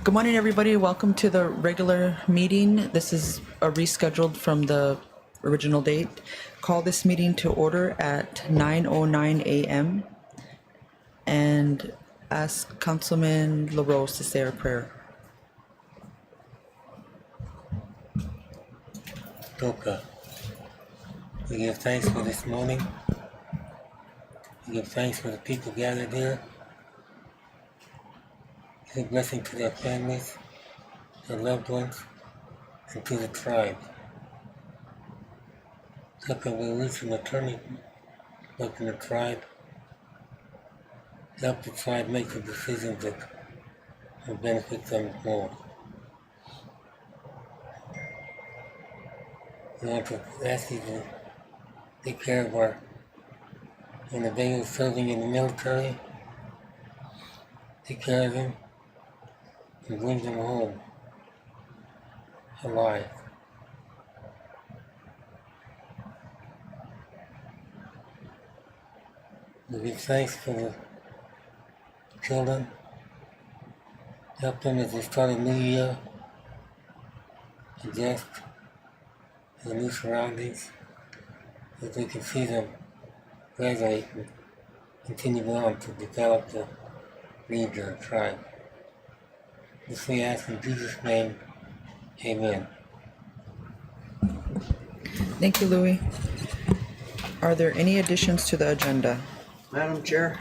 Good morning, everybody. Welcome to the regular meeting. This is a rescheduled from the original date. Call this meeting to order at 9:09 a.m. and ask Councilman LaRose to say our prayer. Okay. We give thanks for this morning. We give thanks for the people gathered here. Give a blessing to their families, their loved ones, and to the tribe. Second, we reach an attorney, look in the tribe. Help the tribe make the decisions that will benefit them more. We want to ask you to take care of our Winnebago serving in the military. Take care of them and bring them home alive. We give thanks for the children. Help them as they start a new year, adjust to the new surroundings, so they can see them graduate and continue on to develop the needs of the tribe. This we ask in Jesus' name, amen. Thank you, Louis. Are there any additions to the agenda? Madam Chair,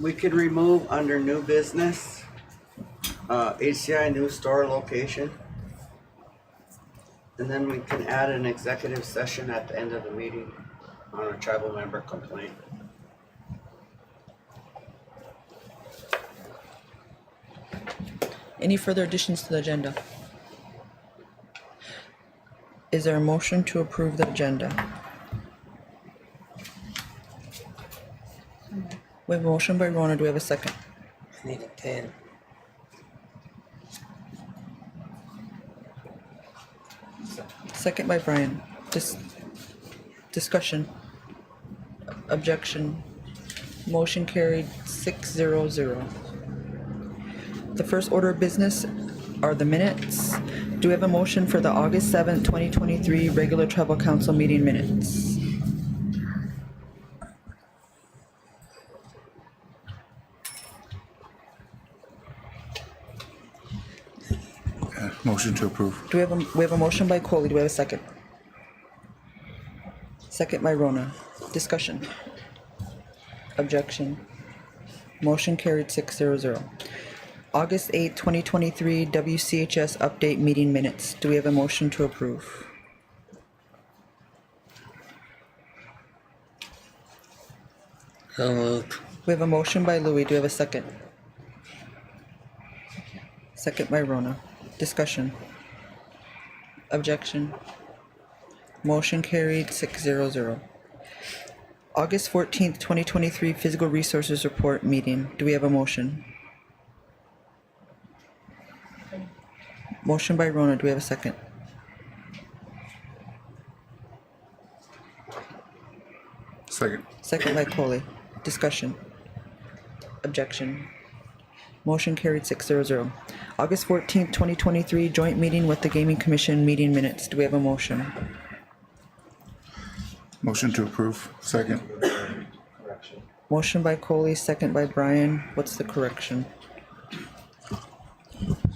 we could remove under new business, HCI new store location. And then we can add an executive session at the end of the meeting on a tribal member complaint. Any further additions to the agenda? Is there a motion to approve the agenda? We have a motion by Rona. Do we have a second? I need a pen. Second by Brian. Discussion. Objection. Motion carried 6-0-0. The first order of business are the minutes. Do we have a motion for the August 7th, 2023 regular tribal council meeting minutes? Motion to approve. We have a motion by Coley. Do we have a second? Second by Rona. Discussion. Objection. Motion carried 6-0-0. August 8th, 2023 WCHS update meeting minutes. Do we have a motion to approve? So moved. We have a motion by Louis. Do we have a second? Second by Rona. Discussion. Objection. Motion carried 6-0-0. August 14th, 2023 Physical Resources Report meeting. Do we have a motion? Motion by Rona. Do we have a second? Second. Second by Coley. Discussion. Objection. Motion carried 6-0-0. August 14th, 2023 joint meeting with the Gaming Commission meeting minutes. Do we have a motion? Motion to approve. Second. Motion by Coley, second by Brian. What's the correction?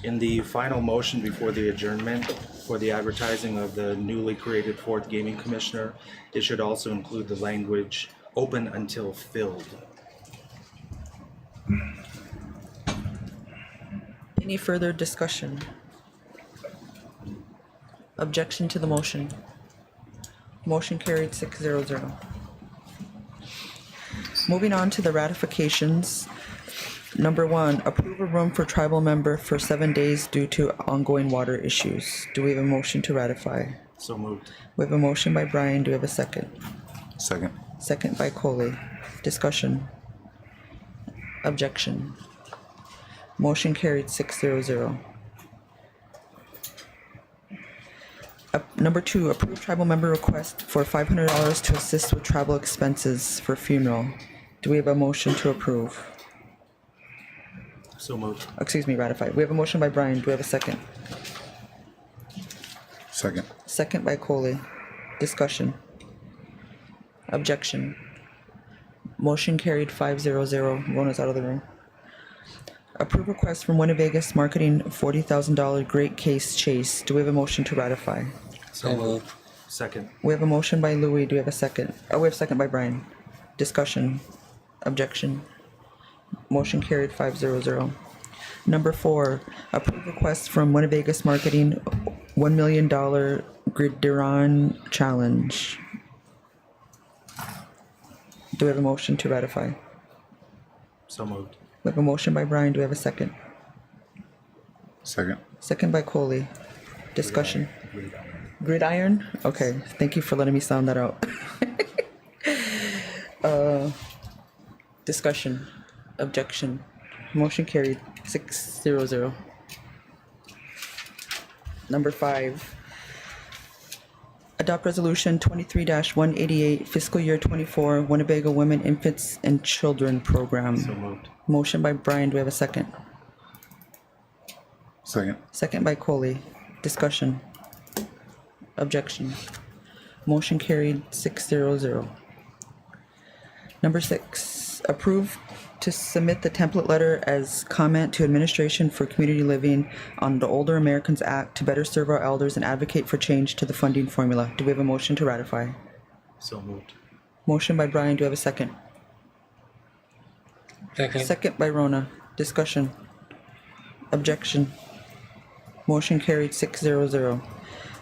In the final motion before the adjournment for the advertising of the newly created fourth gaming commissioner, it should also include the language "open until filled." Any further discussion? Objection to the motion? Motion carried 6-0-0. Moving on to the ratifications. Number 1, approve a room for tribal member for 7 days due to ongoing water issues. Do we have a motion to ratify? So moved. We have a motion by Brian. Do we have a second? Second. Second by Coley. Discussion. Objection. Motion carried 6-0-0. Number 2, approve tribal member request for $500 to assist with travel expenses for funeral. Do we have a motion to approve? So moved. Excuse me, ratify. We have a motion by Brian. Do we have a second? Second. Second by Coley. Discussion. Objection. Motion carried 5-0-0. Rona's out of the room. Approve request from Winnebago Marketing, $40,000 Great Case Chase. Do we have a motion to ratify? So moved. Second. We have a motion by Louis. Do we have a second? Oh, we have a second by Brian. Discussion. Objection. Motion carried 5-0-0. Number 4, approve request from Winnebago Marketing, $1 million Gridiron Challenge. Do we have a motion to ratify? So moved. We have a motion by Brian. Do we have a second? Second. Second by Coley. Discussion. Gridiron? Okay, thank you for letting me sound that out. Discussion. Objection. Motion carried 6-0-0. Number 5. Adopt Resolution 23-188, Fiscal Year 24, Winnebago Women, Infants, and Children Program. So moved. Motion by Brian. Do we have a second? Second. Second by Coley. Discussion. Objection. Motion carried 6-0-0. Number 6, approve to submit the template letter as comment to administration for community living on the Older Americans Act to better serve our elders and advocate for change to the funding formula. Do we have a motion to ratify? So moved. Motion by Brian. Do we have a second? Second. Second by Rona. Discussion. Objection. Motion carried 6-0-0.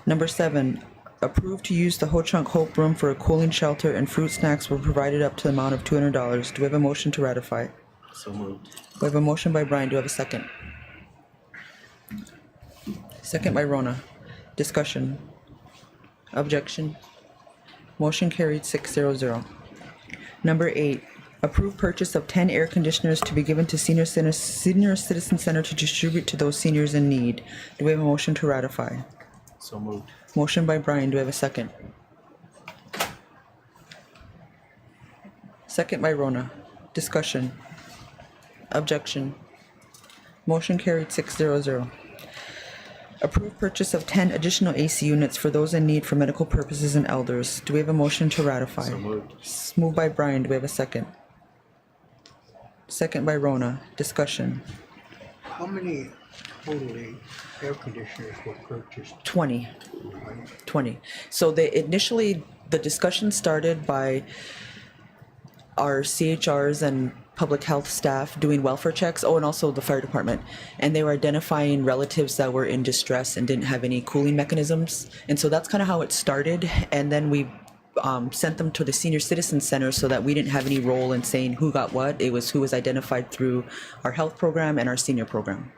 Number 7, approve to use the Ho-Chunk Hope Room for a cooling shelter and fruit snacks were provided up to the amount of $200. Do we have a motion to ratify? So moved. We have a motion by Brian. Do we have a second? Second by Rona. Discussion. Objection. Motion carried 6-0-0. Number 8, approve purchase of 10 air conditioners to be given to Senior Citizen Center to distribute to those seniors in need. Do we have a motion to ratify? So moved. Motion by Brian. Do we have a second? Second by Rona. Discussion. Objection. Motion carried 6-0-0. Approve purchase of 10 additional AC units for those in need for medical purposes and elders. Do we have a motion to ratify? So moved. Moved by Brian. Do we have a second? Second by Rona. Discussion. How many totally air conditioners were purchased? 20. 20. So the discussion started by our CHRs and public health staff doing welfare checks, and also the fire department. And they were identifying relatives that were in distress and didn't have any cooling mechanisms. And so that's kind of how it started. And then we sent them to the Senior Citizen Center so that we didn't have any role in saying who got what. It was who was identified through our health program and our senior program.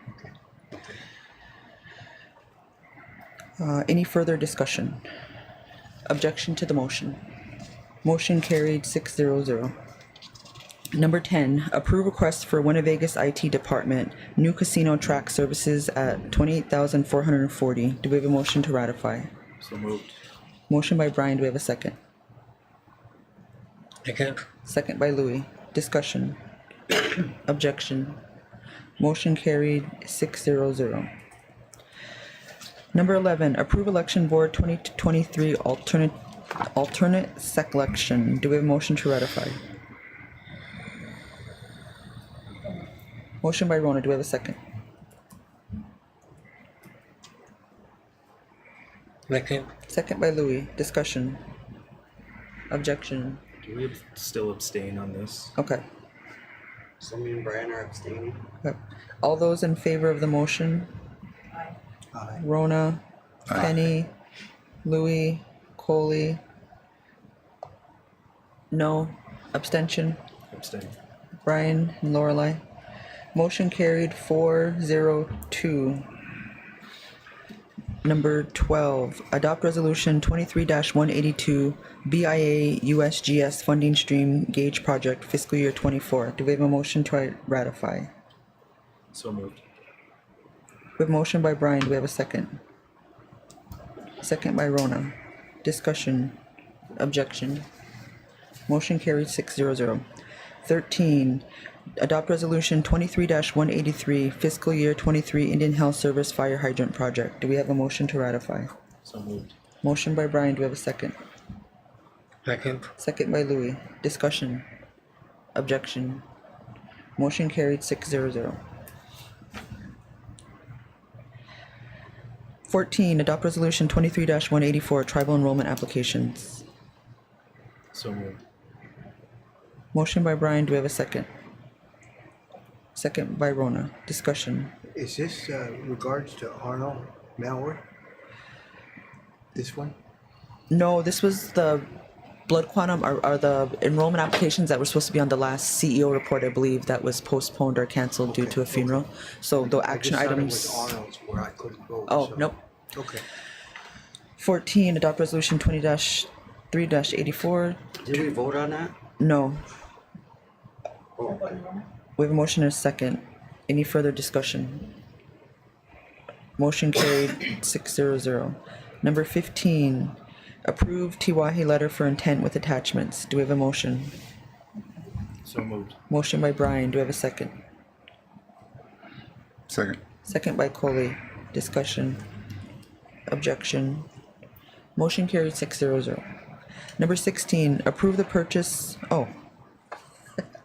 Any further discussion? Objection to the motion. Motion carried 6-0-0. Number 10, approve request for Winnebago's IT department, new casino track services at $28,440. Do we have a motion to ratify? So moved. Motion by Brian. Do we have a second? Second. Second by Louis. Discussion. Objection. Motion carried 6-0-0. Number 11, approve election board 2023 alternate selection. Do we have a motion to ratify? Motion by Rona. Do we have a second? Second. Second by Louis. Discussion. Objection. Do we still abstain on this? Okay. So me and Brian are abstaining. Okay. All those in favor of the motion? Aye. Rona, Penny, Louis, Coley. No. Abstention. Abstain. Brian and Lorelei. Motion carried 4-0-2. Number 12, adopt resolution 23-182 BIA USGS funding stream gauge project fiscal year 24. Do we have a motion to ratify? So moved. We have a motion by Brian. Do we have a second? Second by Rona. Discussion. Objection. Motion carried 6-0-0. 13, Adopt Resolution 23-183, fiscal year 23 Indian Health Service Fire Hydrant Project. Do we have a motion to ratify? So moved. Motion by Brian, do we have a second? Second. Second by Louis. Discussion. Objection. Motion carried 6-0. 14, adopt resolution 23-184, tribal enrollment applications. So moved. Motion by Brian, do we have a second? Second by Rona. Discussion. Is this regards to Arnold Malware? This one? No, this was the blood quantum or the enrollment applications that were supposed to be on the last CEO report, I believe, that was postponed or canceled due to a funeral. So the action I just items. thought it was Arnold's where I couldn't vote. Oh, so- nope. Okay. 14, adopt resolution 20-3-84. Did we vote on that? No. Oh, okay. We have a motion and a second. Any further discussion? Motion carried 6-0. Number 15, approve Tiwahi letter for intent with attachments. Do we have a motion? So moved. Motion by Brian. Do we have a second? Second. Second by Coley. Discussion. Objection. Motion carried 6-0. Number 16, approve the purchase. Oh,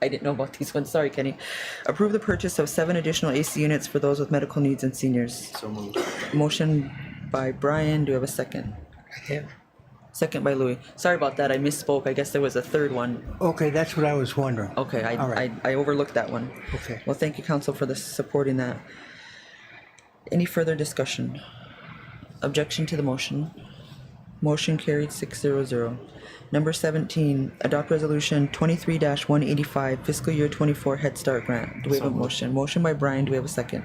I didn't know about these ones. Sorry, Kenny. Approve the purchase of 7 additional AC units for those with medical needs and seniors. So moved. Motion by Brian. Do you have a second? Yeah. Second by Louis. Sorry about that. I misspoke. I guess there was a third one. Okay, that's what I was wondering. Okay, All right. I overlooked that one. Okay. Well, thank you, Council, for supporting that. Any further discussion? Objection to the motion? Motion carried 6-0. Number 17, adopt resolution 23-185, fiscal year 24 Head Start grant. Do we have a motion? Motion by Brian. Do we have a second?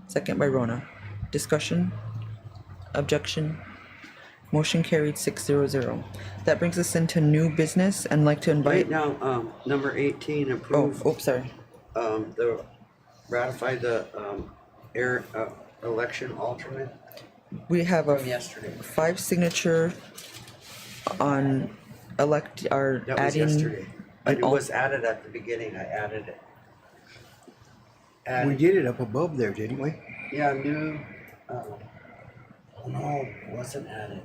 Second by Rona. Discussion? Objection? Motion carried 6-0. That brings us into new business and like to invite. Right now, number 18, Oh, approve, oops, sorry. ratify the, election alternate We have a from yesterday. 5 signature on our That was adding. yesterday. an It al- was added at the beginning, I added it. We And, did it up above there, didn't we? yeah, new, oh no, it wasn't added.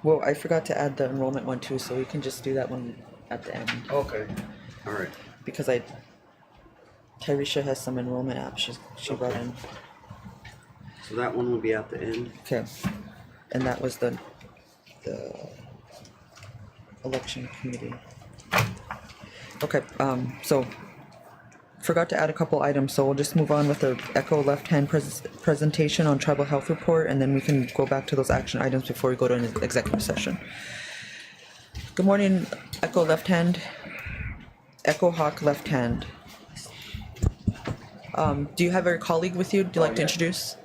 Well, I forgot to add the enrollment one too, so we can just do that one at the end. Okay. All right. Because Tyresha has some enrollment apps she brought in. So that one will be at the end. Okay. And that was the election committee. Okay, so forgot to add a couple items, so we'll just move on with the Echo left-hand presentation on tribal health report, and then we can go back to those action items before we go to an executive session. Good morning, Echo left-hand. Echo Hawk left-hand. Do you have a colleague with you? Would you like to introduce?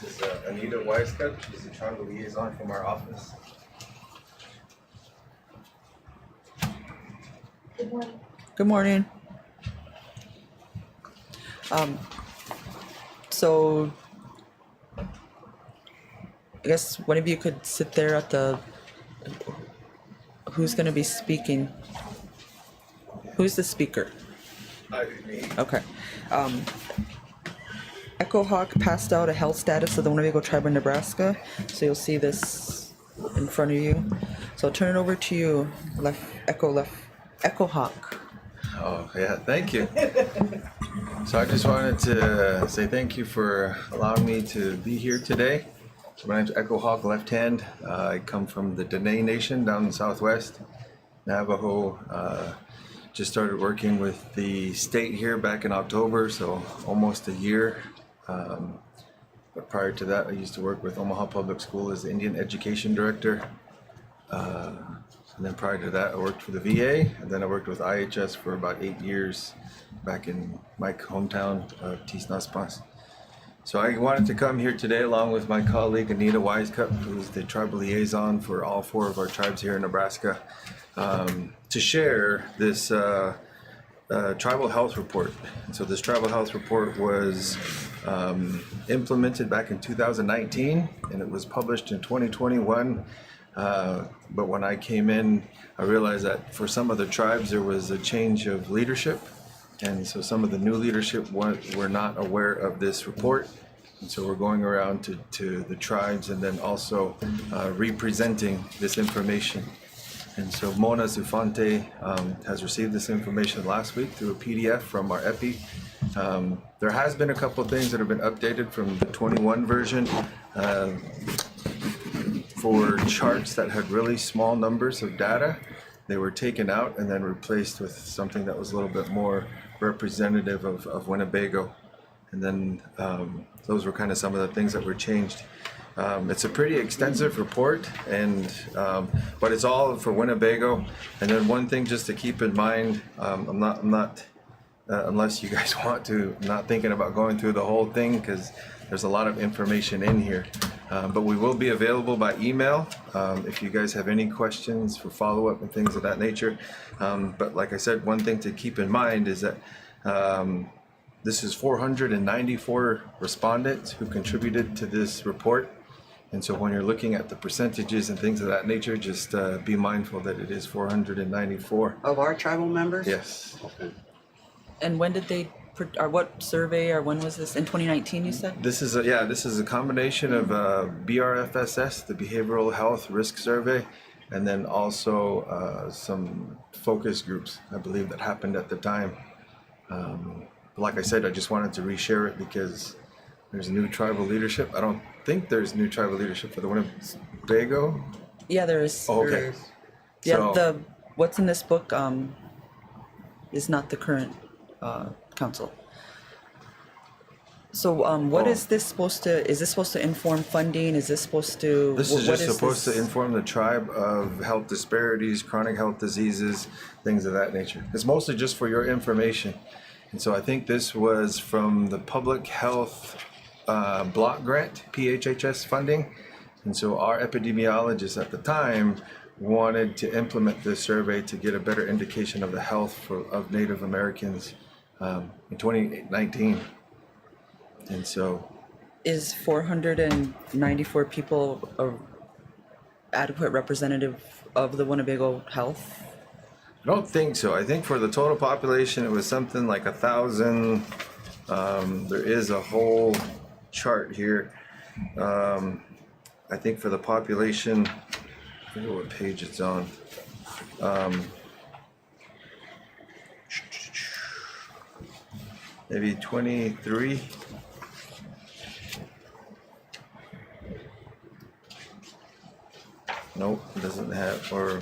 This is Anita Weiscutt. She's the tribal liaison from our office. Good morning. So I guess one of you could sit there at the, who's gonna be speaking? Who's the speaker? Me. Okay. Echo Hawk passed out a health status of the Winnebago tribe of Nebraska. So you'll see this in front of you. So I'll turn it over to you, Echo Hawk. Oh, yeah, thank you. So I just wanted to say thank you for allowing me to be here today. So my name's Echo Hawk, left hand. I come from the Dene Nation down in the Southwest, Navajo. Just started working with the state here back in October, so almost a year. But prior to that, I used to work with Omaha Public School as the Indian Education Director. And then prior to that, I worked for the VA, and then I worked with IHS for about 8 years back in my hometown of Tisnaspas. So I wanted to come here today along with my colleague Anita Weiscutt, who's the tribal liaison for all 4 of our tribes here in Nebraska, to share this tribal health report. So this tribal health report was implemented back in 2019, and it was published in 2021 But when I came in, I realized that for some of the tribes, there was a change of leadership. And so some of the new leadership were not aware of this report. And so we're going around to the tribes and then also representing this information. And so Mona Zufante has received this information last week through a PDF from our EPI. There has been a couple of things that have been updated from the 21 version for charts that had really small numbers of data. They were taken out and then replaced with something that was a little bit more representative of Winnebago. And then those were kind of some of the things that were changed. It's a pretty extensive report, and but it's all for Winnebago. And then one thing just to keep in mind, I'm not unless you guys want to, not thinking about going through the whole thing because there's a lot of information in here. But we will be available by email if you guys have any questions for follow-up and things of that nature. But like I said, one thing to keep in mind is that this is 494 respondents who contributed to this report. And so when you're looking at the percentages and things of that nature, just be mindful that it is 494. Of our tribal members? Yes. Okay. And when did they, or what survey, or when was this? In 2019, you said? This is a combination of BRFSS, the Behavioral Health Risk Survey, and then also some focus groups, I believe, that happened at the time. Like I said, I just wanted to reshare it because there's new tribal leadership. I don't think there's new tribal leadership for the Winnebago. Yeah, there is. Oh, okay. There is. Yeah, So- what's in this book is not the current council. So what Oh. is this supposed to, is this supposed to inform funding? Is this supposed to? This is what just supposed this? to inform the tribe of health disparities, chronic health diseases, things of that nature. It's mostly just for your information. And so I think this was from the public health block grant, PHHS funding. And so our epidemiologists at the time wanted to implement this survey to get a better indication of the health of Native Americans in 2019. And so Is 494 people a adequate representative of the Winnebago health? I don't think so. I think for the total population, it was something like 1,000. There is a whole chart here. I think for the population, I forget what page it's on. Maybe 23. Nope, it doesn't have, or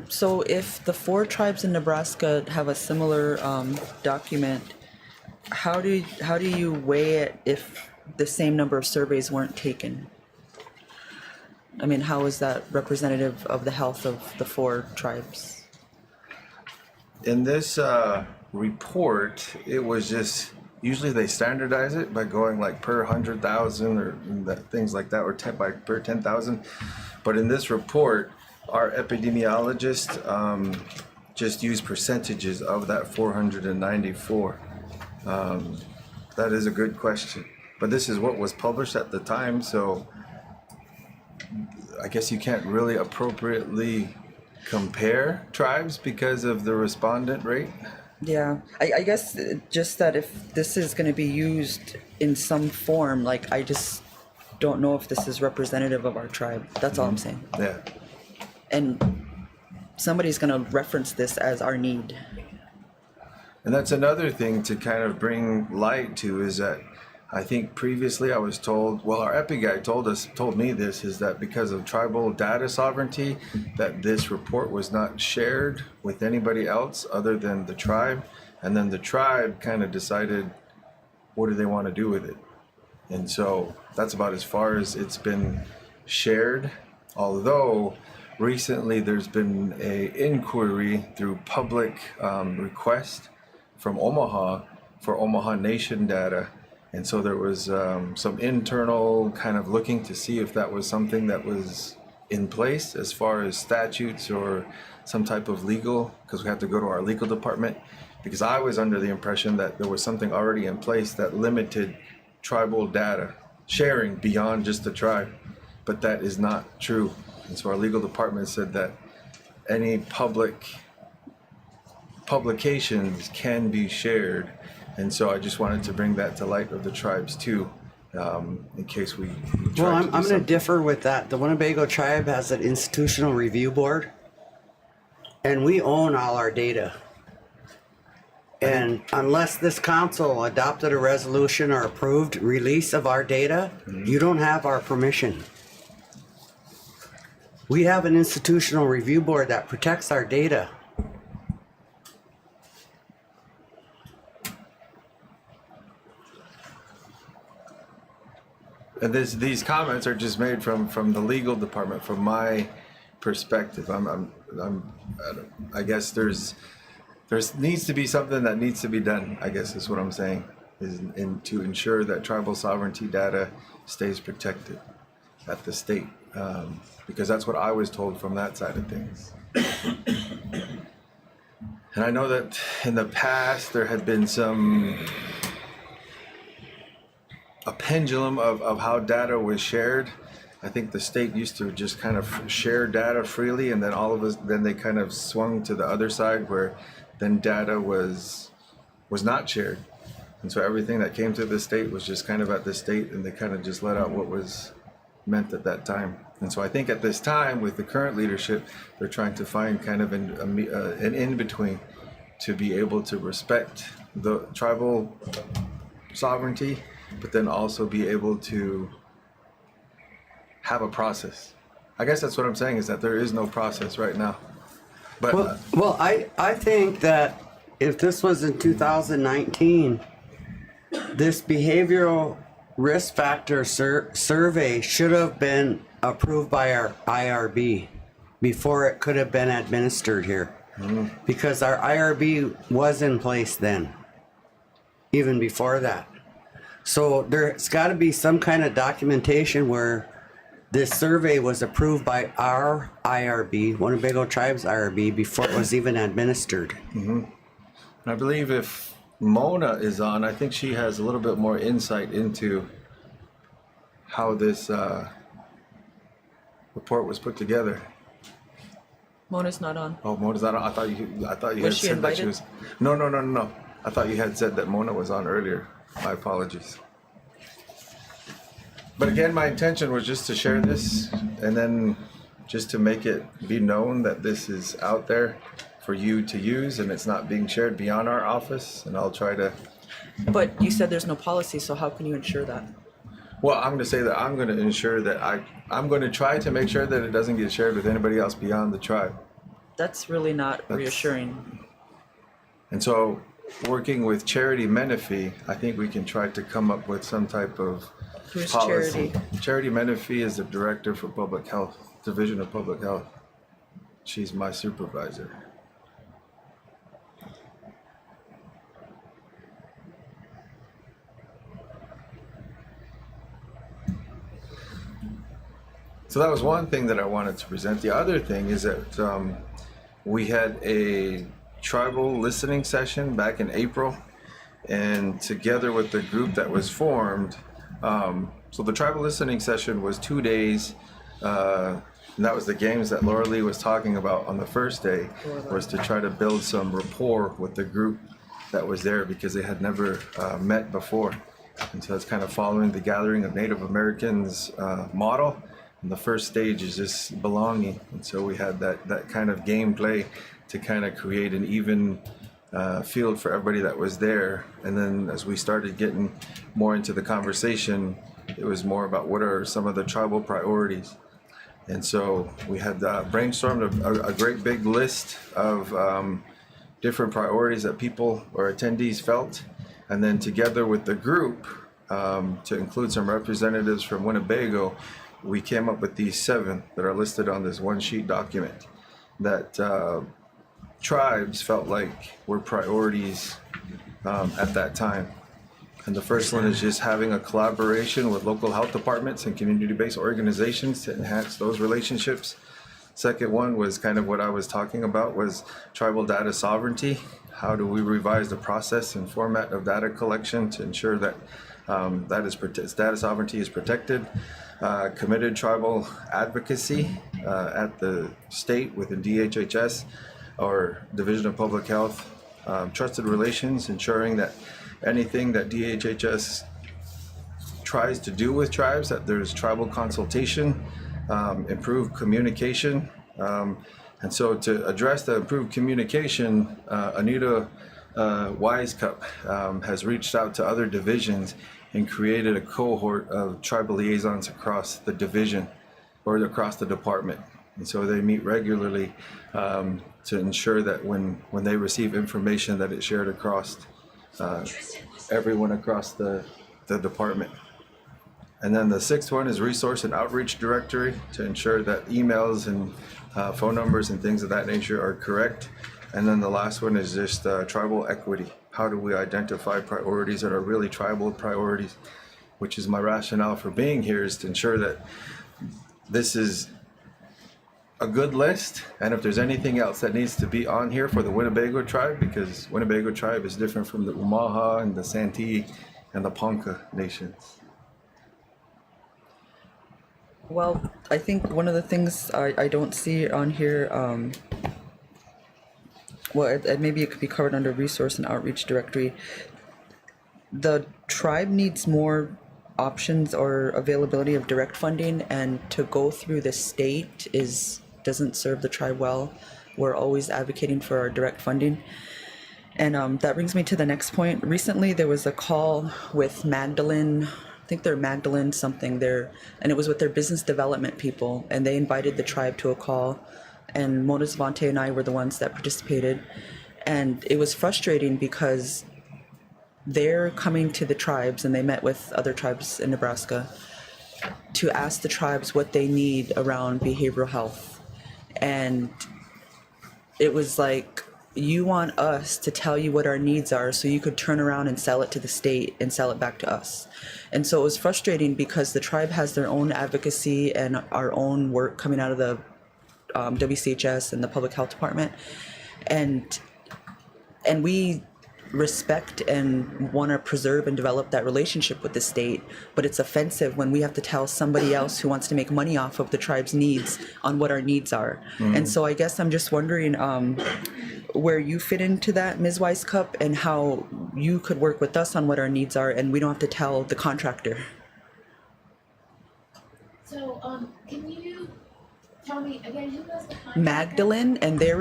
So if the 4 tribes in Nebraska have a similar document, how do you weigh it if the same number of surveys weren't taken? I mean, how is that representative of the health of the 4 tribes? in this report, it was just, usually they standardize it by going like per 100,000 or things like that, or per 10,000. But in this report, our epidemiologist just used percentages of that 494. That is a good question. But this is what was published at the time, so I guess you can't really appropriately compare tribes because of the respondent rate. Yeah, I guess just that if this is going to be used in some form, like I just don't know if this is representative of our tribe. That's all I'm saying. Yeah. And somebody's going to reference this as our need. And that's another thing to kind of bring light to, is that I think previously I was told, well, our EPI guy told me this, is that because of tribal data sovereignty, that this report was not shared with anybody else other than the tribe. And then the tribe kind of decided, what do they want to do with it? And so that's about as far as it's been shared. Although recently there's been a inquiry through public request from Omaha for Omaha Nation data. And so there was some internal kind of looking to see if that was something that was in place as far as statutes or some type of legal, because we have to go to our legal department, because I was under the impression that there was something already in place that limited tribal data sharing beyond just the tribe, but that is not true. And so our legal department said that any publications can be shared, and so I just wanted to bring that to light of the tribes too, in case we try Well, to do I'm going to something. differ with that. The Winnebago tribe has an institutional review board, and we own all our data. And unless this council adopted a resolution or approved release of our data, you don't have our permission. We have an institutional review board that protects our data. And these comments are just made from the legal department, from my perspective. I guess there needs to be something that needs to be done, I guess is what I'm saying, is to ensure that tribal sovereignty data stays protected at the state, because that's what I was told from that side of things. And I know that in the past there had been a pendulum of how data was shared. I think the state used to just kind of share data freely, and then they kind of swung to the other side where then data was not shared. And so everything that came to the state was just kind of at the state, and they kind of just let out what was meant at that time. And so I think at this time, with the current leadership, they're trying to find kind of an in-between to be able to respect the tribal sovereignty, but then also be able to have a process. I guess that's what I'm saying, is that there is no process right now. But Well, I think that if this was in 2019, this behavioral risk factor survey should have been approved by our IRB before it could have been administered here. Because our IRB was in place then, even before that. So there's got to be some kind of documentation where this survey was approved by our IRB, Winnebago Tribe's IRB, before it was even administered. And I believe if Mona is on, I think she has a little bit more insight into how this report was put together. Mona's not on. Oh, Mona's not on. I thought you Was had she said that she invited? was. No. I thought you had said that Mona was on earlier. My apologies. But again, my intention was just to share this, and then just to make it be known that this is out there for you to use, and it's not being shared beyond our office. And I'll try to. But you said there's no policy, so how can you ensure that? Well, I'm going to say that I'm going to ensure that I'm going to try to make sure that it doesn't get shared with anybody else beyond the tribe. That's really not reassuring. And so, working with Charity Menifee, I think we can try to come up with some type of Who's policy. Charity? Charity Menifee is the director for Public Health, Division of Public Health. She's my supervisor. So that was one thing that I wanted to present. The other thing is that we had a tribal listening session back in April, and together with the group that was formed, so the tribal listening session was 2 days, and that was the games that Laura Lee was talking about on the first day, was to try to build some rapport with the group that was there, because they had never met before. And so it's kind of following the Gathering of Native Americans model. And the first stage is just belonging. And so we had that kind of gameplay to kind of create an even field for everybody that was there. And then as we started getting more into the conversation, it was more about what are some of the tribal priorities. And so we had brainstormed a great big list of different priorities that people or attendees felt. And then together with the group, to include some representatives from Winnebago, we came up with these 7 that are listed on this one sheet document that tribes felt like were priorities at that time. And the first one is just having a collaboration with local health departments and community-based organizations to enhance those relationships. Second one was kind of what I was talking about, was tribal data sovereignty. How do we revise the process and format of data collection to ensure that data sovereignty is protected? Committed tribal advocacy at the state within DHHS or Division of Public Health. Trusted relations, ensuring that anything that DHHS tries to do with tribes, that there's tribal consultation, improved communication. And so to address the improved communication, Anita Wisecup has reached out to other divisions and created a cohort of tribal liaisons across the division or across the department. And so they meet regularly to ensure that when they receive information that it's shared across everyone across the department. And then the sixth one is resource and outreach directory to ensure that emails and phone numbers and things of that nature are correct. And then the last one is just tribal equity. How do we identify priorities that are really tribal priorities, which is my rationale for being here, is to ensure that this is a good list, and if there's anything else that needs to be on here for the Winnebago tribe, because Winnebago tribe is different from the Umaha and the Santee and the Ponca nations. Well, I think one of the things I don't see on here, maybe it could be covered under resource and outreach directory. The tribe needs more options or availability of direct funding, and to go through the state doesn't serve the tribe well. We're always advocating for our direct funding. And that brings me to the next point. Recently, there was a call with Magdalene, I think they're Magdalene something there, and it was with their business development people, and they invited the tribe to a call, and Mona Zavante and I were the ones that participated. And it was frustrating because they're coming to the tribes, and they met with other tribes in Nebraska to ask the tribes what they need around behavioral health. And it was like, you want us to tell you what our needs are so you could turn around and sell it to the state and sell it back to us. And so it was frustrating because the tribe has their own advocacy and our own work coming out of the WCHS and the public health department. And we respect and want to preserve and develop that relationship with the state, but it's offensive when we have to tell somebody else who wants to make money off of the tribe's needs on what our needs are. And so I guess I'm just wondering where you fit into that, Ms. Wisecup, and how you could work with us on what our needs are, and we don't have to tell the contractor. So, can you tell me again, who was the contractor? Magdalene, and they're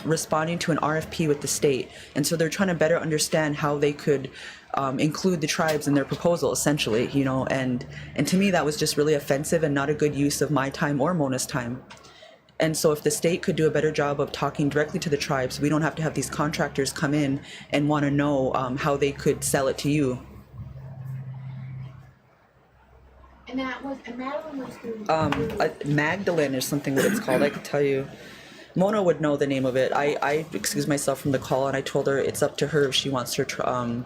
responding to an RFP with the state, and so they're trying to better understand how they could include the tribes in their proposal, essentially, you know. And to me, that was just really offensive and not a good use of my time or Mona's time. And so if the state could do a better job of talking directly to the tribes, we don't have to have these contractors come in and want to know how they could sell it to you. And Madeline was through. Magdalene or something that it's called. I could tell you. Mona would know the name of it. I excused myself from the call, and I told her it's up to her if she wants her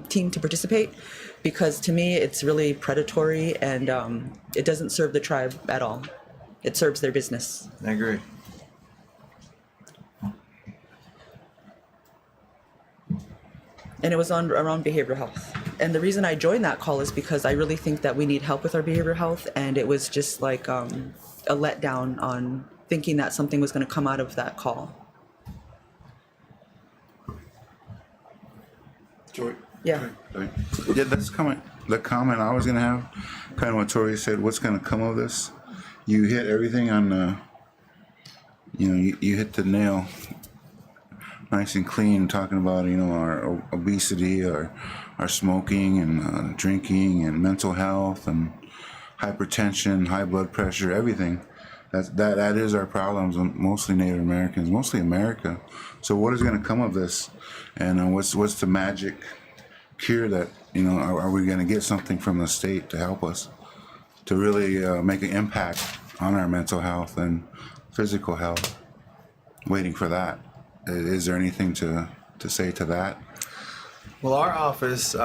team to participate, because to me it's really predatory, and it doesn't serve the tribe at all. It serves their business. I agree. And it was around behavioral health. And the reason I joined that call is because I really think that we need help with our behavioral health, and it was just like a letdown on thinking that something was going to come out of that call. Joy. Yeah. Yeah, that's the comment I was gonna have. Kind of what Tori said. What's gonna come of this? You hit everything on the. You hit the nail. Nice and clean, talking about our obesity, our smoking and drinking and mental health and hypertension, high blood pressure, everything. That is our problems. Mostly Native Americans, mostly America. So what is going to come of this, and what's the magic cure that are we going to get something from the state to help us to really make an impact on our mental health and physical health? Waiting for that. Is there anything to say to that? Well, our office,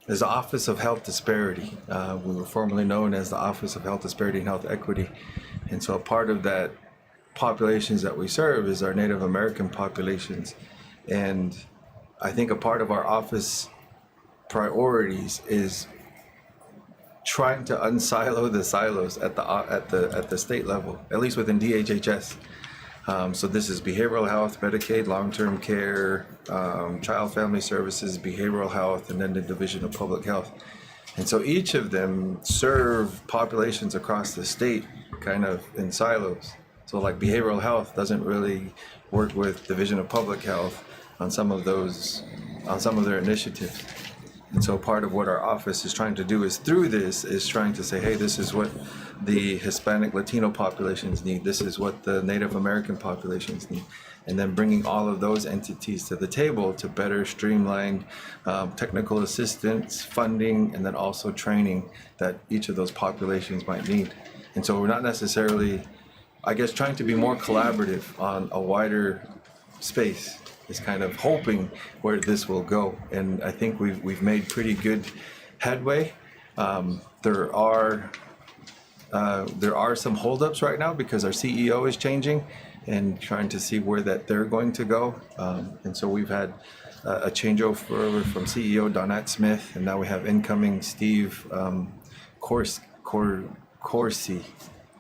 is the Office of Health Disparity. We were formerly known as the Office of Health Disparity and Health Equity. And so a part of that populations that we serve is our Native American populations. And I think a part of our office priorities is trying to unsilo the silos at the state level, at least within DHHS. So this is behavioral health, Medicaid, long-term care, child family services, behavioral health, and then the Division of Public Health. And so each of them serve populations across the state kind of in silos. So like behavioral health doesn't really work with Division of Public Health on some of their initiatives. And so part of what our office is trying to do is through this is trying to say, hey, this is what the Hispanic Latino populations need. This is what the Native American populations need. And then bringing all of those entities to the table to better streamline technical assistance, funding, and then also training that each of those populations might need. And so we're not necessarily, I guess, trying to be more collaborative on a wider space. Is kind of hoping where this will go, and I think we've made pretty good headway. There are some holdups right now because our CEO is changing and trying to see where that they're going to go. And so we've had a changeover from CEO Donette Smith, and now we have incoming Steve Corsi,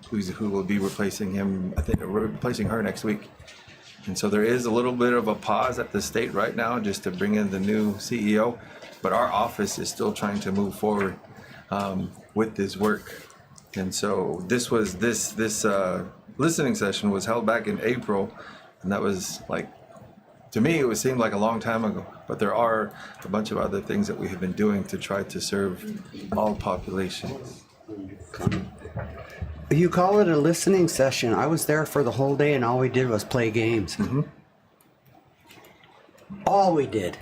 who will be replacing him. I think replacing her next week. And so there is a little bit of a pause at the state right now just to bring in the new CEO, but our office is still trying to move forward with this work. And so this listening session was held back in April, and that was like, to me, it seemed like a long time ago, but there are a bunch of other things that we have been doing to try to serve all populations. You call it a listening session. I was there for the whole day and all we did was play games. Mm-hmm. All we did.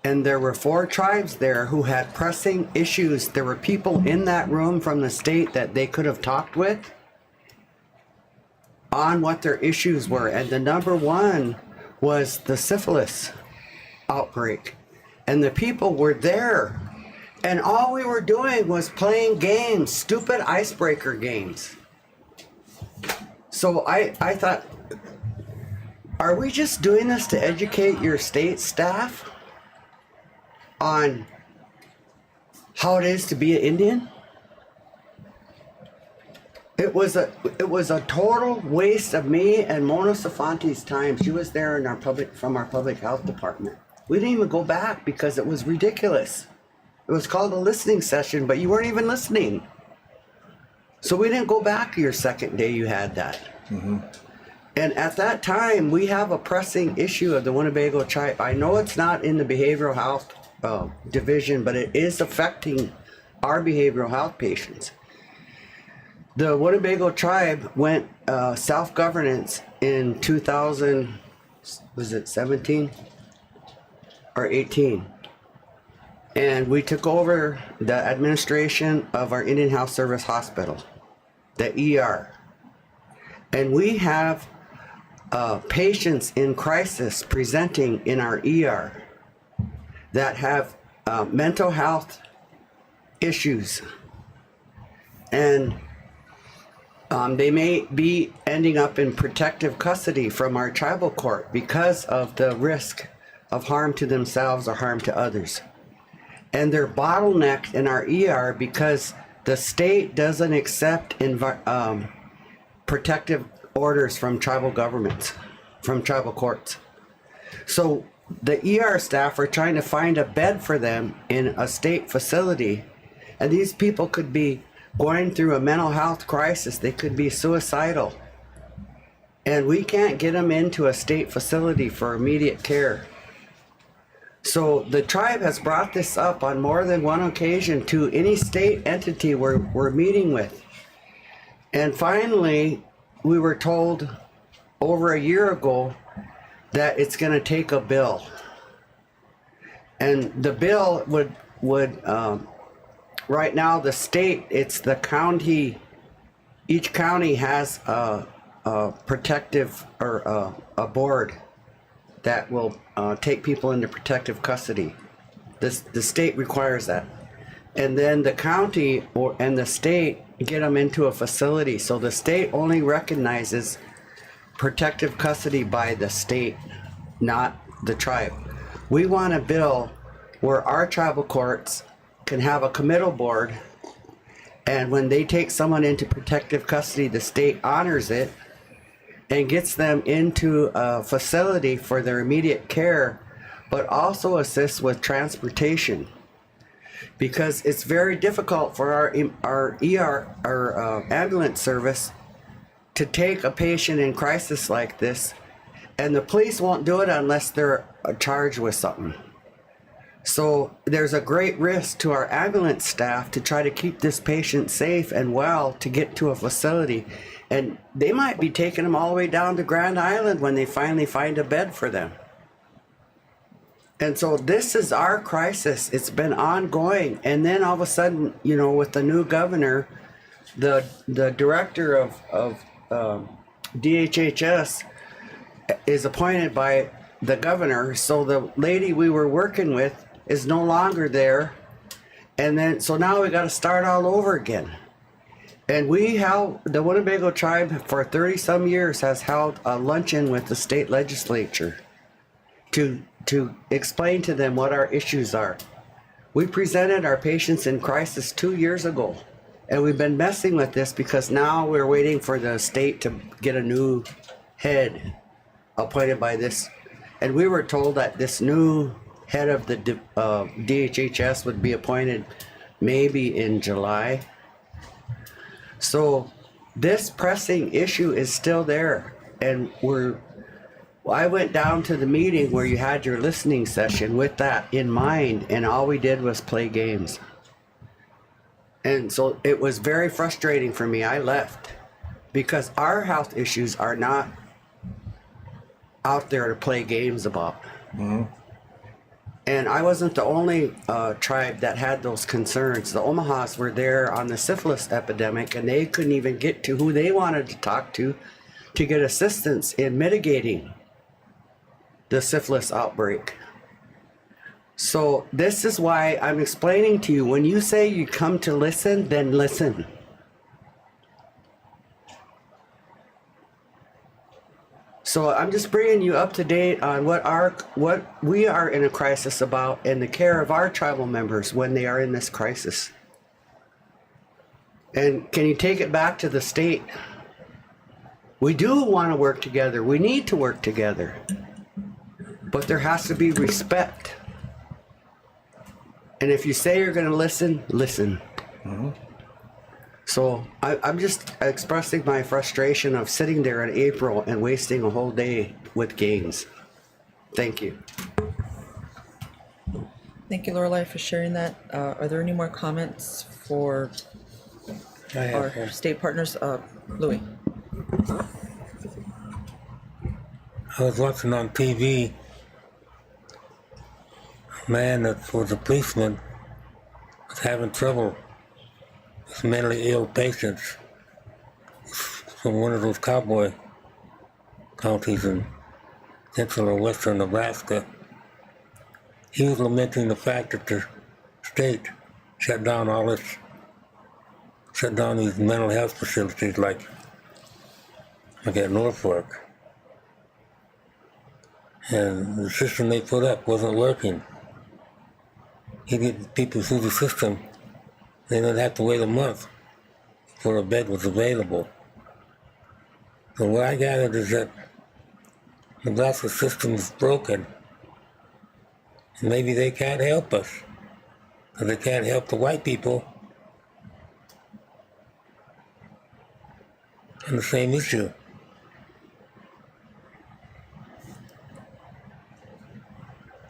And there were 4 tribes there who had pressing issues. There were people in that room from the state that they could have talked with on what their issues were. And the number one was the syphilis outbreak. And the people were there. And all we were doing was playing games, stupid icebreaker games. So I thought, are we just doing this to educate your state staff on how it is to be an Indian? It was a total waste of me and Mona Safanti's time. She was there in from our public health department. We didn't even go back because it was ridiculous. It was called a listening session, but you weren't even listening. So we didn't go back to your second day you had that. Mm-hmm. And at that time, we have a pressing issue of the Winnebago tribe. I know it's not in the behavioral health division, but it is affecting our behavioral health patients. The Winnebago tribe went self-governance in 2000, was it 17 or 18? And we took over the administration of our Indian Health Service Hospital, the ER. And we have patients in crisis presenting in our ER that have mental health issues. And they may be ending up in protective custody from our tribal court because of the risk of harm to themselves or harm to others. And they're bottlenecked in our ER because the state doesn't accept protective orders from tribal governments, from tribal courts. So the ER staff are trying to find a bed for them in a state facility, and these people could be going through a mental health crisis. They could be suicidal. And we can't get them into a state facility for immediate care. So the tribe has brought this up on more than one occasion to any state entity we're meeting with. And finally, we were told over a year ago that it's going to take a bill. And the bill would right now the state, it's the county, each county has a protective or a board that will take people into protective custody. The state requires that. And then the county and the state get them into a facility. So the state only recognizes protective custody by the state, not the tribe. We want a bill where our tribal courts can have a committal board, and when they take someone into protective custody, the state honors it and gets them into a facility for their immediate care, but also assists with transportation. Because it's very difficult for our ambulance service to take a patient in crisis like this, and the police won't do it unless they're charged with something. So there's a great risk to our ambulance staff to try to keep this patient safe and well to get to a facility. And they might be taking them all the way down to Grand Island when they finally find a bed for them. And so this is our crisis. It's been ongoing. And then all of a sudden, you know, with the new governor, the director of DHHS is appointed by the governor. So the lady we were working with is no longer there. And then, so now we got to start all over again. And the Winnebago tribe for 30 some years has held a luncheon with the state legislature to explain to them what our issues are. We presented our patients in crisis 2 years ago, and we've been messing with this because now we're waiting for the state to get a new head appointed by this. And we were told that this new head of the DHHS would be appointed maybe in July. So this pressing issue is still there, and I went down to the meeting where you had your listening session with that in mind, and all we did was play games. And so it was very frustrating for me. I left because our health issues are not out there to play games about. Mm-hmm. And I wasn't the only tribe that had those concerns. The Omahas were there on the syphilis epidemic, and they couldn't even get to who they wanted to talk to get assistance in mitigating the syphilis outbreak. So this is why I'm explaining to you, when you say you come to listen, then listen. So I'm just bringing you up to date on what we are in a crisis about and the care of our tribal members when they are in this crisis. And can you take it back to the state? We do want to work together. We need to work together. But there has to be respect. And if you say you're going to listen, listen. Mm-hmm. So I'm just expressing my frustration of sitting there in April and wasting a whole day with games. Thank you. Thank you, Lorelei, for sharing that. Are there any more comments for our state partners? Louis. I was watching on TV a man that was a policeman was having trouble with mentally ill patients from one of those cowboy counties in central or western Nebraska. He was lamenting the fact that the state shut down these mental health facilities like at Norfolk. And the system they put up wasn't working. You get people through the system, they didn't have to wait a month before a bed was available. So what I gathered is that Nebraska system is broken. And maybe they can't help us, because they can't help the white people on the same issue.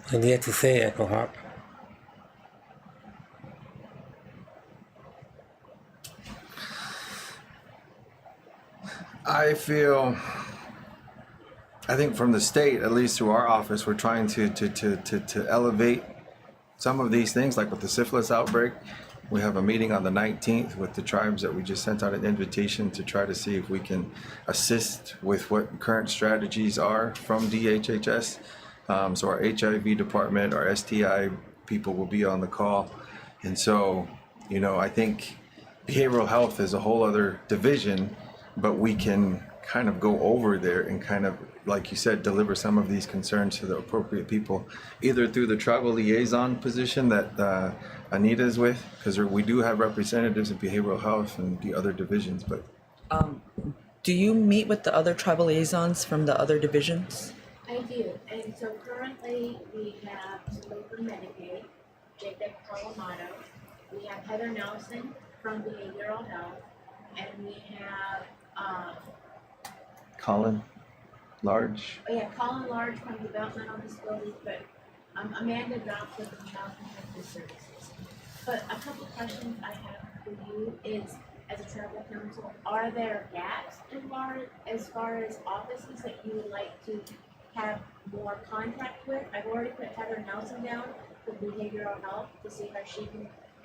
What do you have to say, Echo Hawk? I think from the state, at least through our office, we're trying to elevate some of these things, like with the syphilis outbreak. We have a meeting on the 19th with the tribes that we just sent out an invitation to try to see if we can assist with what current strategies are from DHHS. So our HIV department, our STI people will be on the call. And so, you know, I think behavioral health is a whole other division, but we can kind of go over there and kind of, like you said, deliver some of these concerns to the appropriate people, either through the tribal liaison position that Anita is with, because we do have representatives in behavioral health and the other divisions, but Do you meet with the other tribal liaisons from the other divisions? I do, and so currently we have somebody from Medicaid, Jacob Colomado. We have Heather Nelson from Behavioral Health, and we have, Colin Large. Colin Large from Developmental Disabilities, but Amanda Doctor from Child Protective Services. But a couple questions I have for you is, as a tribal council, are there gaps as far as offices that you would like to have more contact with? I've already put Heather Nelson down for behavioral health to see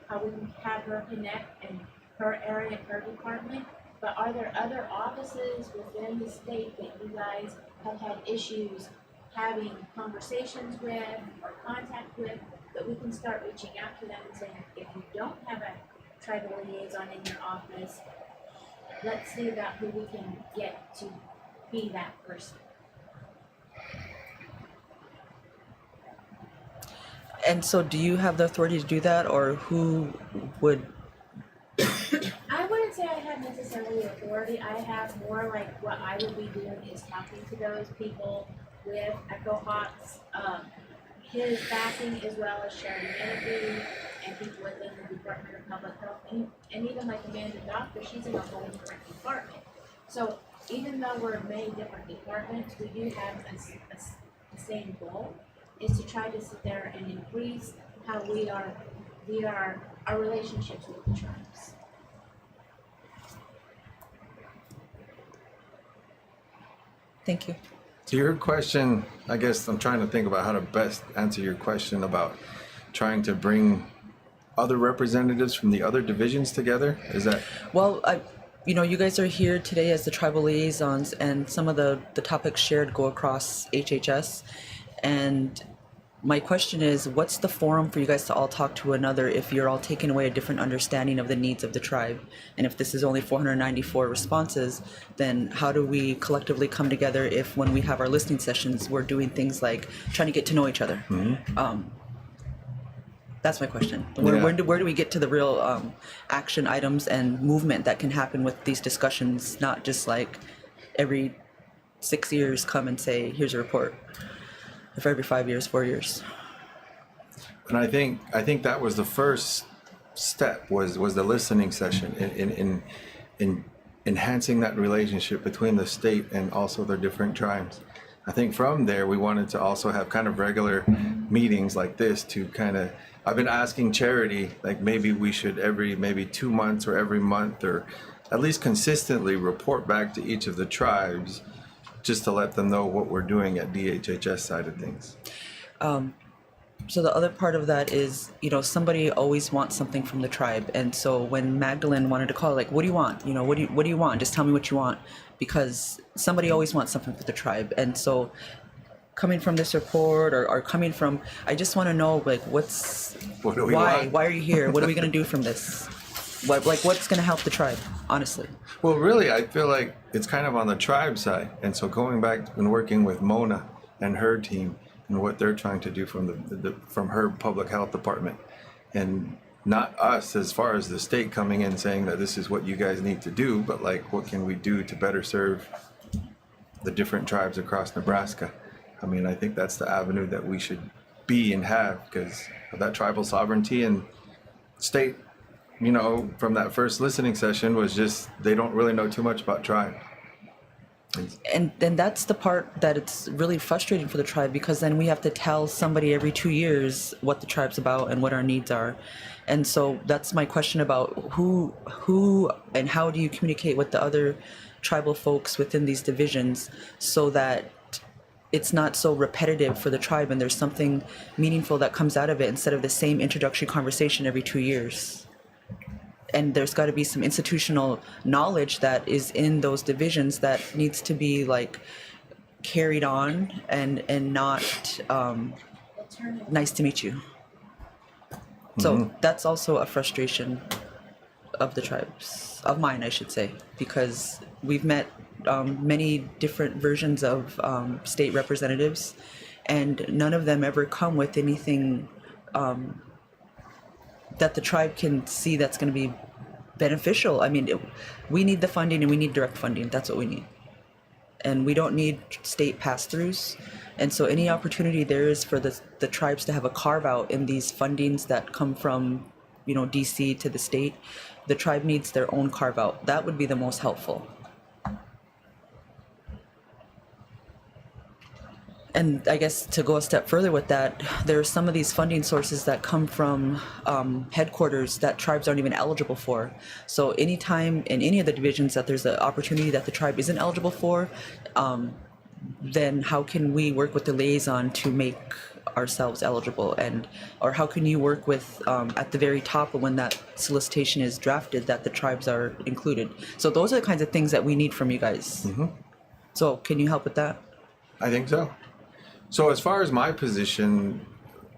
how we can have her connect in her area and her department. But are there other offices within the state that you guys have had issues having conversations with or contact with, that we can start reaching out to them and saying, if you don't have a tribal liaison in your office, let's see about who we can get to be that person? And so do you have the authority to do that, or who would? I wouldn't say I have necessarily authority. I have more like what I would be doing is talking to those people with Echo Hawk's his backing, as well as Sharon Menifee and people within the Department of Public Health, and even like Amanda Doctor, she's in a whole different department. So even though we're in many different departments, we do have the same goal, is to try to sit there and increase how we are our relationships with the tribes. Thank you. To your question, I guess I'm trying to think about how to best answer your question about trying to bring other representatives from the other divisions together. Is that? Well, you guys are here today as the tribal liaisons, and some of the topics shared go across HHS. And my question is, what's the forum for you guys to all talk to another if you're all taking away a different understanding of the needs of the tribe? And if this is only 494 responses, then how do we collectively come together if, when we have our listening sessions, we're doing things like trying to get to know each other? That's my question. Where do we get to the real action items and movement that can happen with these discussions, not just like every 6 years come and say, here's a report, or for every 5 years, 4 years. And I think that was the first step, was the listening session in enhancing that relationship between the state and also the different tribes. I think from there we wanted to also have kind of regular meetings like this to kind of, I've been asking Charity, like maybe we should maybe 2 months or every month, or at least consistently report back to each of the tribes, just to let them know what we're doing at DHHS side of things. So the other part of that is, somebody always wants something from the tribe. And so when Magdalene wanted to call, like, what do you want? What do you want? Just tell me what you want. Because somebody always wants something for the tribe. And so coming from this report or coming from, I just want to know, like, What do we want? Why are you here? What are we going to do from this? What's going to help the tribe, honestly? Well, really, I feel like it's kind of on the tribe side. And so going back and working with Mona and her team and what they're trying to do from her public health department, and not us as far as the state coming in saying that this is what you guys need to do, but like, what can we do to better serve the different tribes across Nebraska? I mean, I think that's the avenue that we should be and have, because of that tribal sovereignty. And state, from that first listening session was just, they don't really know too much about tribe. And then that's the part that it's really frustrating for the tribe, because then we have to tell somebody every 2 years what the tribe's about and what our needs are. And so that's my question about who and how do you communicate with the other tribal folks within these divisions so that it's not so repetitive for the tribe and there's something meaningful that comes out of it instead of the same introductory conversation every 2 years. And there's got to be some institutional knowledge that is in those divisions that needs to be like carried on and not nice to meet you. So that's also a frustration of the tribes, of mine, I should say, because we've met many different versions of state representatives, and none of them ever come with anything that the tribe can see that's going to be beneficial. I mean, we need the funding, and we need direct funding. That's what we need. And we don't need state pass-throughs. And so any opportunity there is for the tribes to have a carve-out in these fundings that come from, DC to the state, the tribe needs their own carve-out. That would be the most helpful. And I guess to go a step further with that, there are some of these funding sources that come from headquarters that tribes aren't even eligible for. So anytime in any of the divisions that there's an opportunity that the tribe isn't eligible for, then how can we work with the liaison to make ourselves eligible? Or how can you work with at the very top of when that solicitation is drafted that the tribes are included? So those are the kinds of things that we need from you guys. So can you help with that? I think so. So as far as my position,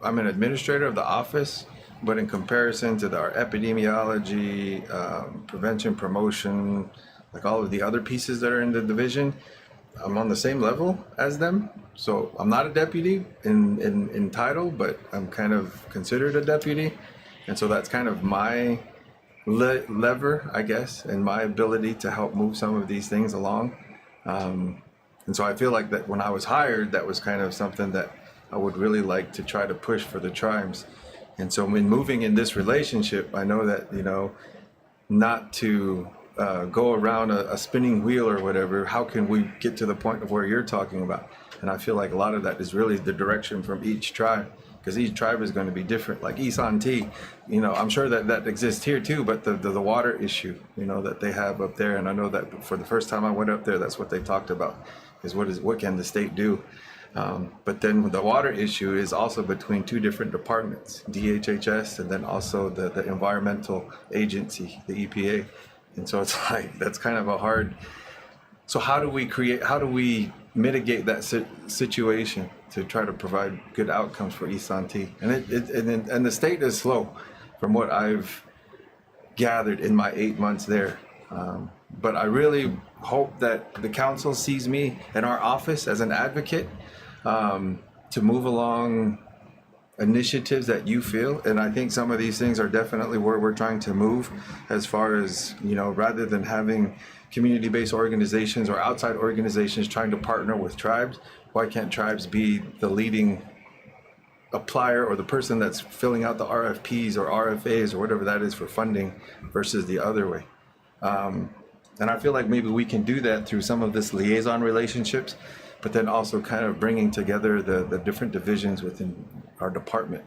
I'm an administrator of the office, but in comparison to our epidemiology, prevention, promotion, like all of the other pieces that are in the division, I'm on the same level as them. So I'm not a deputy in title, but I'm kind of considered a deputy. And so that's kind of my lever, I guess, and my ability to help move some of these things along. And so I feel like that when I was hired, that was kind of something that I would really like to try to push for the tribes. And so when moving in this relationship, I know that, not to go around a spinning wheel or whatever, how can we get to the point of where you're talking about? And I feel like a lot of that is really the direction from each tribe, because each tribe is going to be different. Like Isanti, I'm sure that exists here too, but the water issue, that they have up there. And I know that for the first time I went up there, that's what they talked about, is what can the state do? But then the water issue is also between two different departments, DHHS and then also the environmental agency, the EPA. And so it's like, that's kind of a hard, so how do we mitigate that situation to try to provide good outcomes for Isanti? And the state is slow from what I've gathered in my 8 months there. But I really hope that the council sees me in our office as an advocate to move along initiatives that you feel. And I think some of these things are definitely where we're trying to move, as far as, rather than having community-based organizations or outside organizations trying to partner with tribes, why can't tribes be the leading applier or the person that's filling out the RFPs or RFAs or whatever that is for funding versus the other way? And I feel like maybe we can do that through some of this liaison relationships, but then also kind of bringing together the different divisions within our department.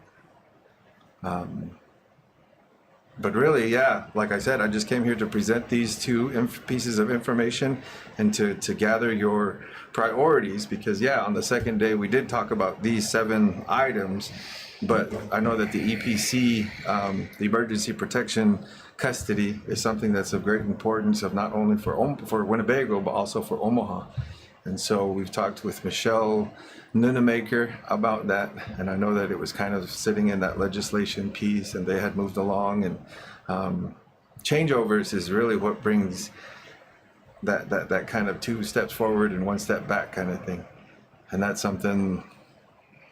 But really, yeah, like I said, I just came here to present these two pieces of information and to gather your priorities, because yeah, on the second day we did talk about these 7 items, but I know that the EPC, the emergency protection custody, is something that's of great importance, of not only for Winnebago, but also for Omaha. And so we've talked with Michelle Nunemaker about that, and I know that it was kind of sitting in that legislation piece, and they had moved along, and changeovers is really what brings that kind of 2 steps forward and 1 step back kind of thing. And that's something,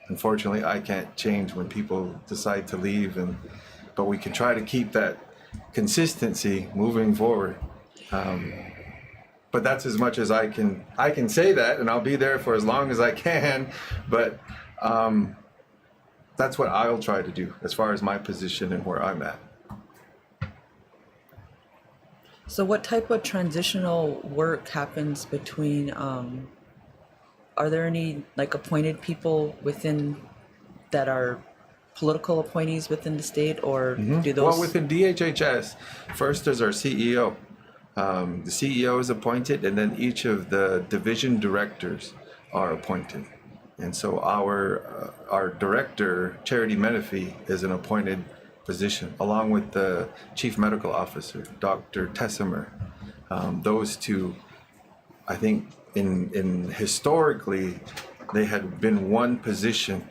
unfortunately, I can't change when people decide to leave, but we can try to keep that consistency moving forward. But that's as much as I can say that, and I'll be there for as long as I can, but that's what I'll try to do as far as my position and where I'm at. So what type of transitional work happens between, are there any appointed people within that are political appointees within the state, or do those? Well, within DHHS, first there's our CEO. The CEO is appointed, and then each of the division directors are appointed. And so our director, Charity Menifee, is an appointed position, along with the chief medical officer, Dr. Tessimer. Those two, I think, in historically, they had been one position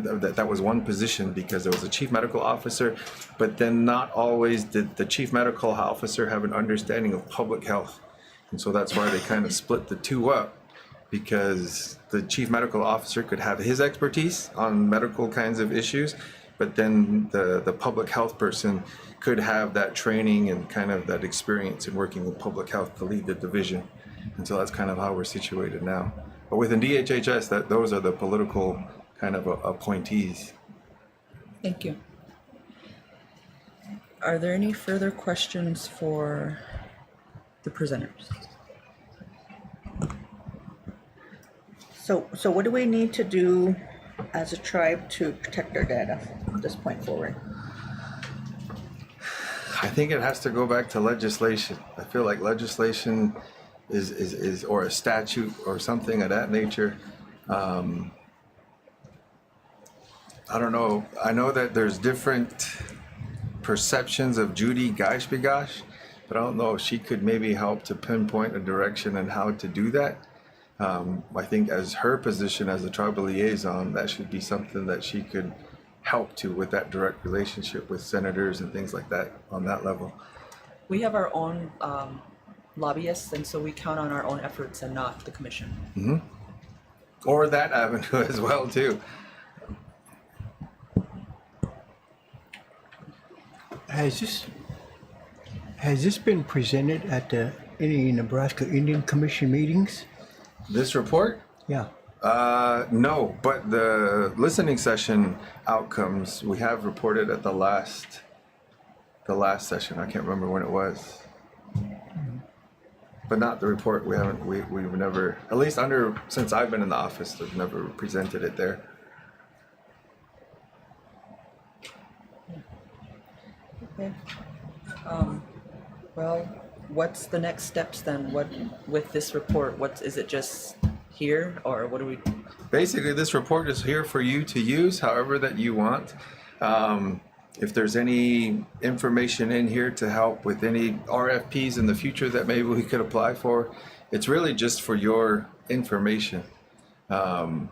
that was one position because there was a chief medical officer, but then not always did the chief medical officer have an understanding of public health. And so that's why they kind of split the two up, because the chief medical officer could have his expertise on medical kinds of issues, but then the public health person could have that training and kind of that experience in working with public health to lead the division. And so that's kind of how we're situated now. But within DHHS, those are the political kind of appointees. Thank you. Are there any further questions for the presenters? So what do we need to do as a tribe to protect our data from this point forward? I think it has to go back to legislation. I feel like legislation is or a statute or something of that nature. I don't know. I know that there's different perceptions of Judy Geishbegosh, but I don't know if she could maybe help to pinpoint a direction and how to do that. I think as her position as a tribal liaison, that should be something that she could help to with that direct relationship with senators and things like that on that level. We have our own lobbyists, and so we count on our own efforts and not the commission. Or that avenue as well too. Has this been presented at any Nebraska Indian Commission meetings? This report? Yeah. No, but the listening session outcomes we have reported at the last session. I can't remember when it was. But not the report. We've never, at least since I've been in the office, they've never presented it there. Okay. Well, what's the next steps then? What with this report? Is it just here, or what do we? Basically, this report is here for you to use however that you want. If there's any information in here to help with any RFPs in the future that maybe we could apply for, it's really just for your information. So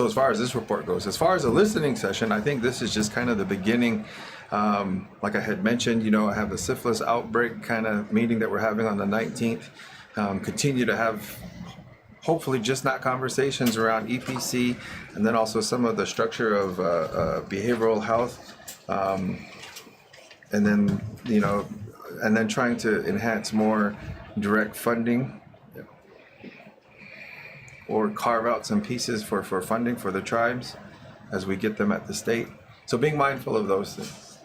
as far as this report goes, as far as a listening session, I think this is just kind of the beginning. Like I had mentioned, I have the syphilis outbreak kind of meeting that we're having on the 19th. Continue to have hopefully just not conversations around EPC, and then also some of the structure of behavioral health, and then trying to enhance more direct funding or carve out some pieces for funding for the tribes as we get them at the state. So being mindful of those things,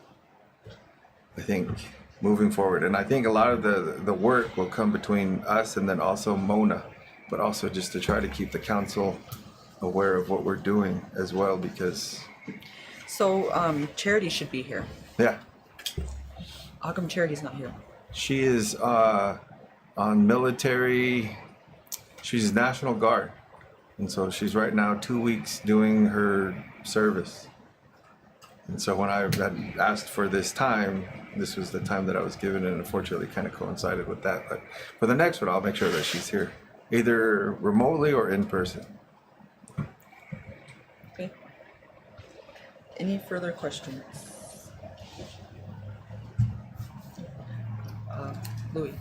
I think, moving forward. And I think a lot of the work will come between us and then also Mona, but also just to try to keep the council aware of what we're doing as well, because... So, Charity should be here. Yeah. How come Charity's not here? She is on military, she's National Guard. And so she's right now 2 weeks doing her service. And so when I had asked for this time, this was the time that I was given, and unfortunately kind of coincided with that. But for the next one, I'll make sure that she's here, either remotely or in person. Okay. Any further questions? Louis.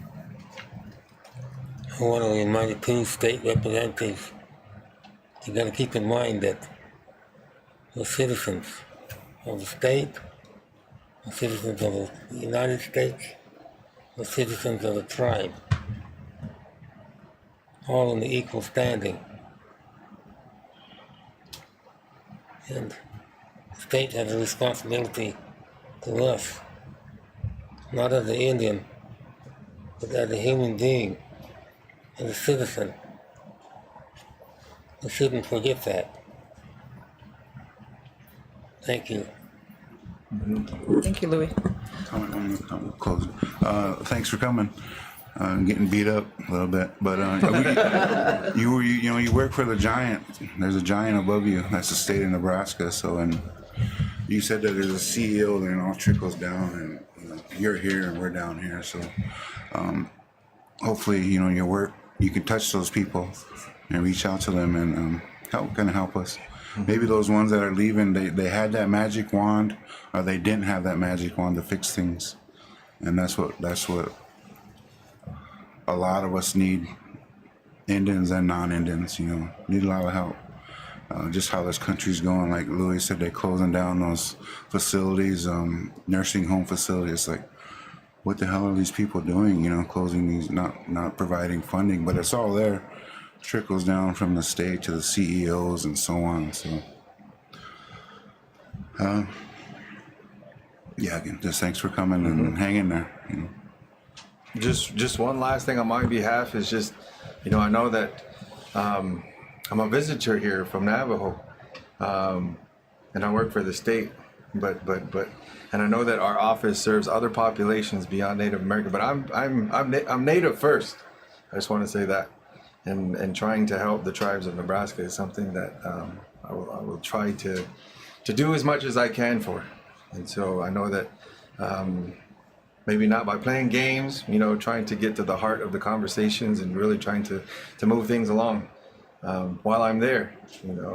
I want to remind the two state representatives, you got to keep in mind that the citizens of the state, the citizens of the United States, the citizens of the tribe, all in the equal standing. And the state has a responsibility to us, not as an Indian, but as a human being, as a citizen. We shouldn't forget that. Thank you. Thank you, Louis. I'm closing. Thanks for coming. I'm getting beat up a little bit, but you work for the giant. There's a giant above you. That's the state of Nebraska. So, and you said that there's a CEO there, and all trickles down, and you're here and we're down here. So, hopefully, your work, you can touch those people and reach out to them and help us. Maybe those ones that are leaving, they had that magic wand, or they didn't have that magic wand to fix things, and that's what a lot of us need. Indians and non-Indians, need a lot of help. Just how this country's going, like Louis said, they're closing down those facilities, nursing home facilities. Like, what the hell are these people doing? Closing these, not providing funding, but it's all there. Trickles down from the state to the CEOs and so on. So, yeah, again, just thanks for coming and hanging there. Just one last thing on my behalf is just, I know that I'm a visitor here from Navajo, and I work for the state, but and I know that our office serves other populations beyond Native American, but I'm Native first. I just want to say that, and trying to help the tribes of Nebraska is something that I will try to do as much as I can for, and so I know that. Maybe not by playing games, trying to get to the heart of the conversations and really trying to move things along while I'm there.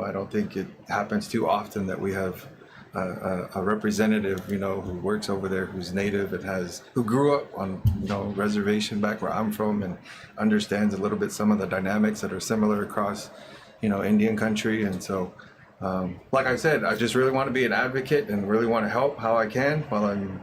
I don't think it happens too often that we have a representative, who works over there, who's native and who grew up on, reservation back where I'm from and understands a little bit some of the dynamics that are similar across, Indian country. And so, like I said, I just really want to be an advocate and really want to help how I can while I'm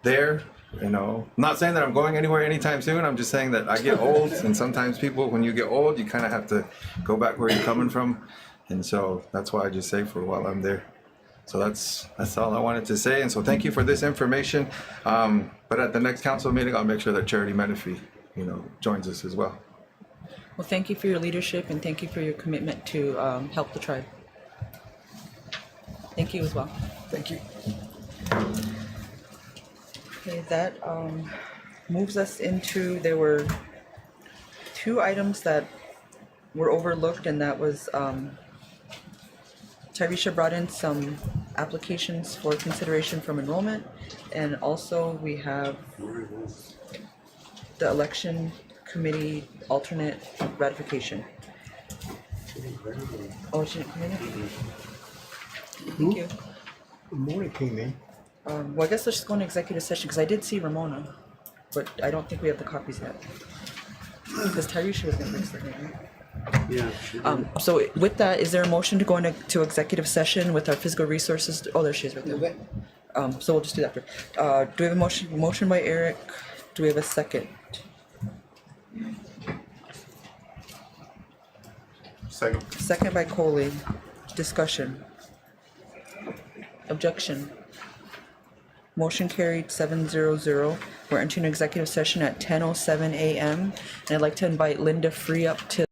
there. I'm not saying that I'm going anywhere anytime soon. I'm just saying that I get old, and sometimes people, when you get old, you kind of have to go back where you're coming from, and so that's why I just say for while I'm there. So that's all I wanted to say, and so thank you for this information. But at the next council meeting, I'll make sure that Charity Menifee, joins us as well. Well, thank you for your leadership and thank you for your commitment to help the tribe. Thank you as well. Thank you. Okay, that moves us into, there were 2 items that were overlooked, and that was Tyresha brought in some applications for consideration from enrollment, and also we have the election committee alternate ratification. Oh, she didn't come in yet? Thank you. Morning came in. Well, I guess let's just go into executive session, because I did see Ramona, but I don't think we have the copies yet. Because Tyresha was going to fix it, right? Yeah. So with that, is there a motion to go into executive session with our physical resources? Oh, there she is right there. So we'll just do that first. Do we have a motion? Motion by Eric. Do we have a second? Second. Second by Coley. Discussion. Objection. Motion carried 7-0-0. We're entering executive session at 10:07 a.m. And I'd like to invite Linda Free up to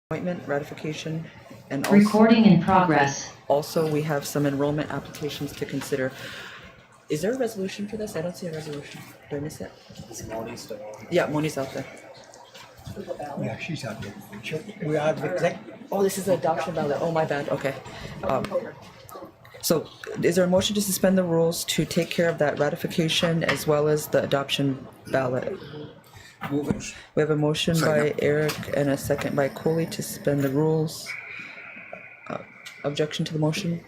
appointment, ratification, and also, Recording in progress. also we have some enrollment applications to consider. Is there a resolution for this? I don't see a resolution. Did I miss it? Yeah, Moni's out there. Yeah, she's out there. We are the exec. Oh, this is the adoption ballot. Oh, my bad. Okay. So is there a motion to suspend the rules to take care of that ratification as well as the adoption ballot? Move it. We have a motion by Second. Eric and a second by Coley to suspend the rules. Objection to the motion?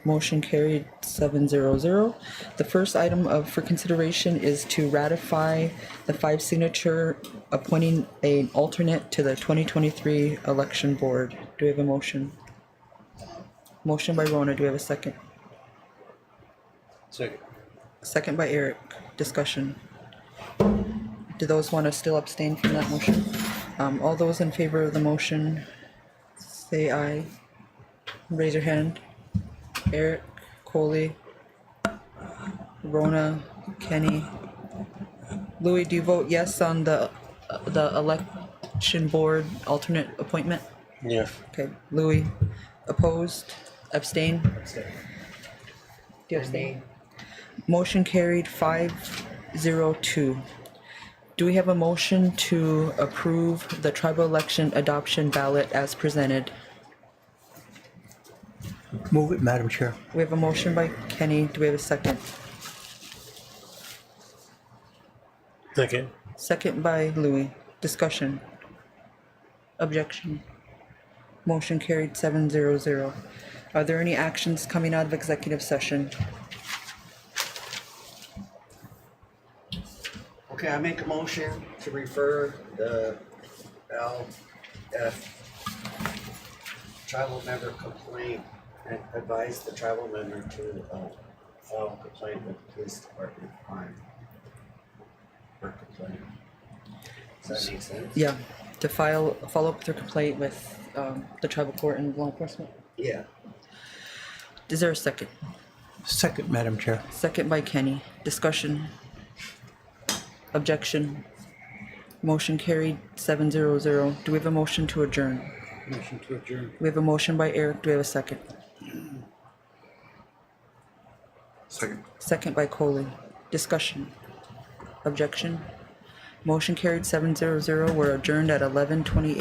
Motion carried 700. The first item for consideration is to ratify the 5 signature appointing an alternate to the 2023 election board. Do we have a motion? Motion by Rona. Do we have a second? Second. Second by Eric. Discussion. Do those want to still abstain from that motion? All those in favor of the motion, say aye. Raise your hand. Eric, Coley, Rona, Kenny. Louis, do you vote yes on the election board alternate appointment? Yes. Okay, Louis, opposed, abstain? Do you abstain? Motion carried 502. Do we have a motion to approve the tribal election adoption ballot as presented? Move it, Madam Chair. We have a motion by Kenny. Do we have a second? Second. Second by Louis. Discussion. Objection. Motion carried 700. Are there any actions coming out of executive session? Okay, I make a motion to refer the LF tribal member complaint and advise the tribal member to file a complaint with the police department on her complaint. Does that make sense? Yeah, to follow up with your complaint with the tribal court and law enforcement. Yeah. Is there a second? Second, Madam Chair. Second by Kenny. Discussion. Objection. Motion carried 700. Do we have a motion to adjourn? Motion to adjourn. We have a motion by Eric. Do we have a second? Second. Second by Coley. Discussion. Objection. Motion carried 700. We're adjourned at 11:28.